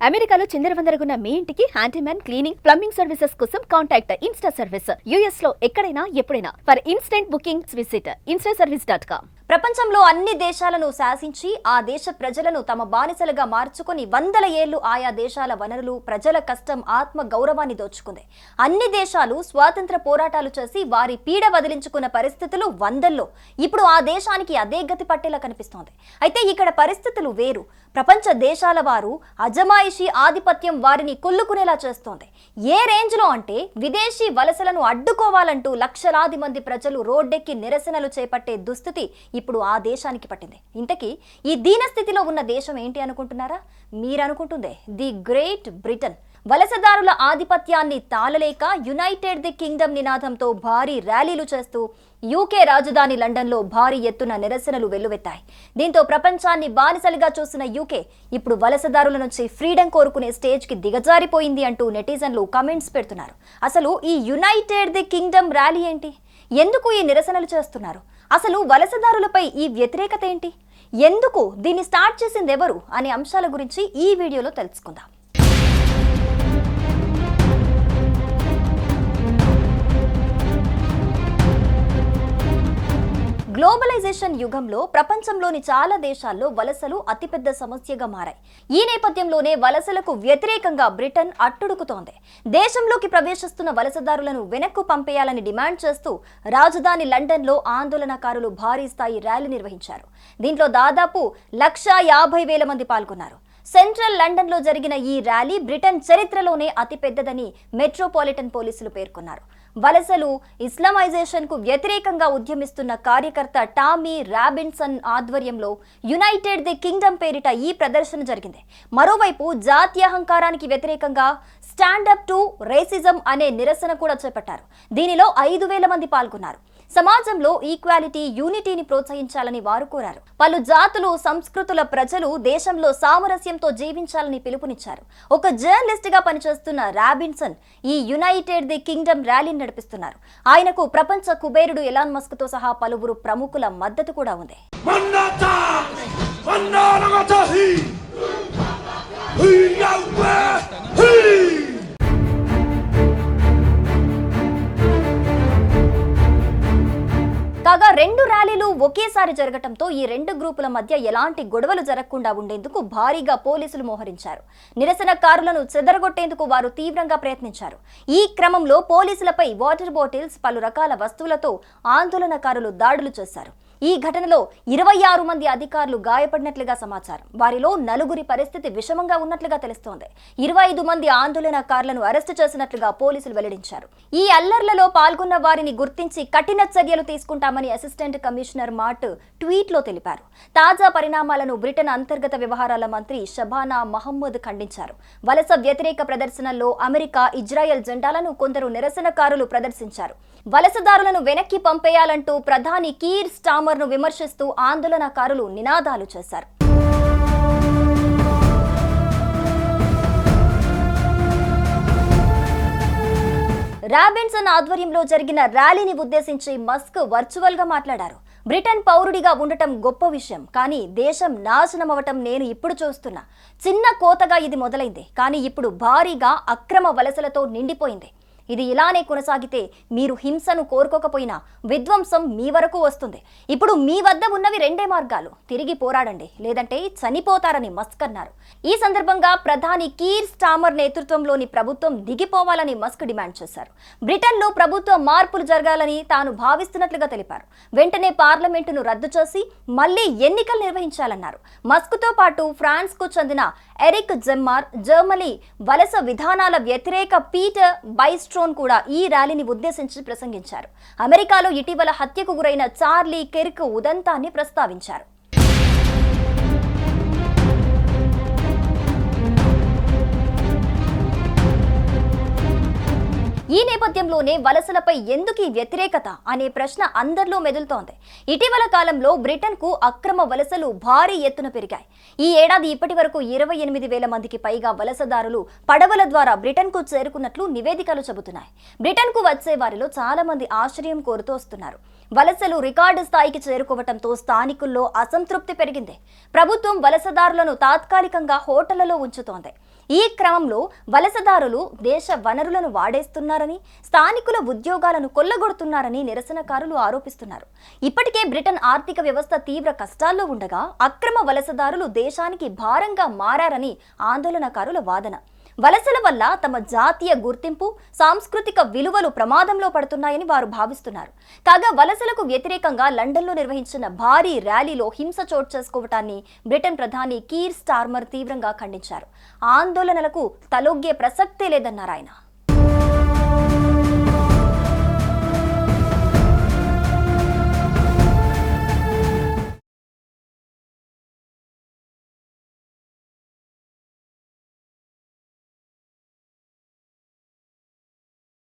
అమెరికాలో చిందరవందరగున్న మీ ఇంటికి handyman, cleaning, plumbing services కోసం కాంటాక్ట్ ఇన్స్టా సర్వీస్. యుఎస్ లో ఎక్కడైనా ఎప్పుడైనా for instant bookings visit instaservice.com. ప్రపంచంలో అన్ని దేశాలను శాసించి ఆ దేశ ప్రజలను తమ బానిసలుగా మార్చుకొని వందల ఏళ్లు ఆయా దేశాల వనరులు, ప్రజల కష్టం, ఆత్మ గౌరవాన్ని దోచుకుంది. అన్ని దేశాలు స్వాతంత్ర పోరాటాలు చేసి వారి పీడ వదిలించుకున్న పరిస్థితులు వందల్లో. ఇప్పుడు ఆ దేశానికి అదే గతి పట్టేలా కనిపిస్తోంది. అయితే ఇక్కడ పరిస్థితులు వేరు. ప్రపంచ దేశాల వారు అజమాయిషీ ఆధిపత్యం వారిని కొల్లుకునేలా చేస్తోంది. ఏ రేంజ్లో అంటే విదేశీ వలసలను అడ్డుకోవాలంటూ లక్షలాది మంది ప్రజలు రోడ్డెక్కి నిరసనలు చేపట్టే దుస్థితి ఇప్పుడు ఆ దేశానికి పట్టింది. ఇంతకీ ఈ దీనస్థితిలో ఉన్న దేశం ఏంటి అనుకుంటున్నారా? మీరనుకుంటుందే ది గ్రేట్ బ్రిటన్. వలసదారుల ఆధిపత్యాన్ని తాళలేక యునైటెడ్ ది కింగ్డమ్ నినాదంతో భారీ ర్యాలీలు చేస్తూ యూకే రాజధాని లండన్లో భారీ ఎత్తున నిరసనలు వెల్లువెత్తాయి. దీంతో ప్రపంచాన్ని బానిసలుగా చూసిన యూకే ఇప్పుడు వలసదారుల నుంచి ఫ్రీడమ్ కోరుకునే స్టేజ్కి దిగజారిపోయింది అంటూ నెటిజన్లు కమెంట్స్ పెడుతున్నారు. అసలు ఈ యునైటెడ్ ది కింగ్డమ్ ర్యాలీ ఏంటి? ఎందుకు ఈ నిరసనలు చేస్తున్నారు? అసలు వలసదారులపై ఈ వ్యతిరేకత ఏంటి? ఎందుకు దీన్ని స్టార్ట్ చేసింది ఎవరు అనే అంశాల గురించి ఈ వీడియోలో తెలుసుకుందాం. గ్లోబలైజేషన్ యుగంలో ప్రపంచంలోని చాలా దేశాల్లో వలసలు అతిపెద్ద సమస్యగా మారాయి. ఈ నేపథ్యంలోనే వలసలకు వ్యతిరేకంగా బ్రిటన్ అట్టుడుకుతోంది. దేశంలోకి ప్రవేశిస్తున్న వలసదారులను వెనక్కు పంపేయాలని డిమాండ్ చేస్తూ రాజధాని లండన్లో ఆందోళనకారులు భారీ స్థాయి ర్యాలీ నిర్వహించారు. దీంట్లో దాదాపు 1,50,000 మంది పాల్గొన్నారు. సెంట్రల్ లండన్లో జరిగిన ఈ ర్యాలీ బ్రిటన్ చరిత్రలోనే అతిపెద్దదని మెట్రోపాలిటన్ పోలీసులు పేర్కొన్నారు. వలసలు, ఇస్లామైజేషన్కు వ్యతిరేకంగా ఉద్యమిస్తున్న కార్యకర్త టామీ రాబిన్సన్ ఆధ్వర్యంలో యునైటెడ్ ది కింగ్డమ్ పేరిట ఈ ప్రదర్శన జరిగింది. మరోవైపు జాత్యహంకారానికి వ్యతిరేకంగా స్టాండప్ టు రేసిజం అనే నిరసన కూడా చేపట్టారు. దీనిలో 5,000 మంది పాల్గొన్నారు. సమాజంలో ఈక్వాలిటీ, యూనిటీని ప్రోత్సహించాలని వారు కోరారు. పలు జాతులు, సంస్కృతుల ప్రజలు దేశంలో సామరస్యంతో జీవించాలని పిలుపునిచ్చారు. ఒక జర్నలిస్ట్ గా పనిచేస్తున్న రాబిన్సన్ ఈ యునైటెడ్ ది కింగ్డమ్ ర్యాలీని నడిపిస్తున్నారు. ఆయనకు ప్రపంచ కుబేరుడు ఎలాన్ మస్క్ తో సహా పలువురు ప్రముఖుల మద్దతు కూడా ఉంది. కాగా 2 ర్యాలీలు ఒకేసారి జరగటంతో ఈ 2 గ్రూపుల మధ్య ఎలాంటి గొడవలు జరగకుండా ఉండేందుకు భారీగా పోలీసులు మోహరించారు. నిరసనకారులను చెదరగొట్టేందుకు వారు తీవ్రంగా ప్రయత్నించారు. ఈ క్రమంలో పోలీసులపై వాటర్ బాటిల్స్, పలు రకాల వస్తువులతో ఆందోళనకారులు దాడులు చేశారు. ఈ ఘటనలో 26 మంది అధికారులు గాయపడినట్లుగా సమాచారం. వారిలో 4 పరిస్థితి విషమంగా ఉన్నట్లుగా తెలుస్తోంది. 25 మంది ఆందోళనకారులను అరెస్టు చేసినట్లుగా పోలీసులు వెల్లడించారు. ఈ అల్లర్లలో పాల్గొన్న వారిని గుర్తించి కఠిన చర్యలు తీసుకుంటామని అసిస్టెంట్ కమిషనర్ మాట్ ట్వీట్లో తెలిపారు. తాజా పరిణామాలను బ్రిటన్ అంతర్గత వ్యవహారాల మంత్రి షబానా మహమ్మద్ ఖండించారు. వలస వ్యతిరేక ప్రదర్శనల్లో అమెరికా, ఇజ్రాయెల్ జెండాలను కొందరు నిరసనకారులు ప్రదర్శించారు. వలసదారులను వెనక్కి పంపేయాలంటూ ప్రధాని కీర్ స్టామర్ ను విమర్శిస్తూ ఆందోళనకారులు నినాదాలు చేశారు. రాబిన్సన్ ఆధ్వర్యంలో జరిగిన ర్యాలీని ఉద్దేశించి మస్క్ వర్చువల్ గా మాట్లాడారు. బ్రిటన్ పౌరుడిగా ఉండటం గొప్ప విషయం, కానీ దేశం నాశనం అవటం నేను ఇప్పుడు చూస్తున్నా. చిన్న కోతగా ఇది మొదలైంది, కానీ ఇప్పుడు భారీగా అక్రమ వలసలతో నిండిపోయింది. ఇది ఇలానే కొనసాగితే మీరు హింసను కోరుకోకపోయినా విధ్వంసం మీ వరకు వస్తుంది. ఇప్పుడు మీ వద్ద ఉన్నవి 2 మార్గాలు: తిరిగి పోరాడండి, లేదంటే చనిపోతారని మస్క్ అన్నారు. ఈ సందర్భంగా ప్రధాని కీర్ స్టామర్ నేతృత్వంలోని ప్రభుత్వం దిగిపోవాలని మస్క్ డిమాండ్ చేశారు. బ్రిటన్లో ప్రభుత్వ మార్పులు జరగాలని తాను భావిస్తున్నట్లుగా తెలిపారు. వెంటనే పార్లమెంటును రద్దు చేసి మళ్లీ ఎన్నికలు నిర్వహించాలన్నారు. మస్క్తో పాటు ఫ్రాన్స్ కు చెందిన ఎరిక్ జెమ్మార్, జర్మనీ వలస విధానాల వ్యతిరేక పీటర్ బైస్ట్రోన్ కూడా ఈ ర్యాలీని ఉద్దేశించి ప్రసంగించారు. అమెరికాలో ఇటీవల హత్యకు గురైన చార్లీ కిర్క్ ఉదంతాన్ని ప్రస్తావించారు. ఈ నేపథ్యంలో నేపథ్యంలోనే వలసలపై ఎందుకు ఈ వ్యతిరేకత అనే ప్రశ్న అందరిలో మెదులుతోంది. ఇటీవల కాలంలో బ్రిటన్కు అక్రమ వలసలు భారీ ఎత్తున పెరిగాయి. ఈ ఏడాది ఇప్పటి వరకు 28,000 మందికి పైగా వలసదారులు పడవల ద్వారా బ్రిటన్కు చేరుకున్నట్లు నివేదికలు చెబుతున్నాయి. బ్రిటన్కు వచ్చే వారిలో చాలా మంది ఆశ్రయం కోరుతూ వస్తున్నారు. వలసలు రికార్డు స్థాయికి చేరుకోవడంతో స్థానికుల్లో అసంతృప్తి పెరిగింది. ప్రభుత్వం వలసదారులను తాత్కాలికంగా హోటళ్లలో ఉంచుతోంది. ఈ క్రమంలో వలసదారులు దేశ వనరులను వాడేస్తున్నారని, స్థానికుల ఉద్యోగాలను కొల్లగొడుతున్నారని నిరసనకారులు ఆరోపిస్తున్నారు. ఇప్పటికే బ్రిటన్ ఆర్థిక వ్యవస్థ తీవ్ర కష్టాల్లో ఉండగా అక్రమ వలసదారులు దేశానికి భారంగా మారారని ఆందోళనకారుల వాదన. వలసల వల్ల తమ జాతీయ గుర్తింపు, సాంస్కృతిక విలువలు ప్రమాదంలో పడుతున్నాయని వారు భావిస్తున్నారు. కాగా వలసలకు వ్యతిరేకంగా లండన్లో నిర్వహించిన భారీ ర్యాలీలో హింస చోటు చేసుకోవటాన్ని బ్రిటన్ ప్రధాని కీర్ స్టార్మర్ తీవ్రంగా ఖండించారు. ఆందోళనలకు తలొగ్గే ప్రసక్తే లేదన్నారు ఆయన.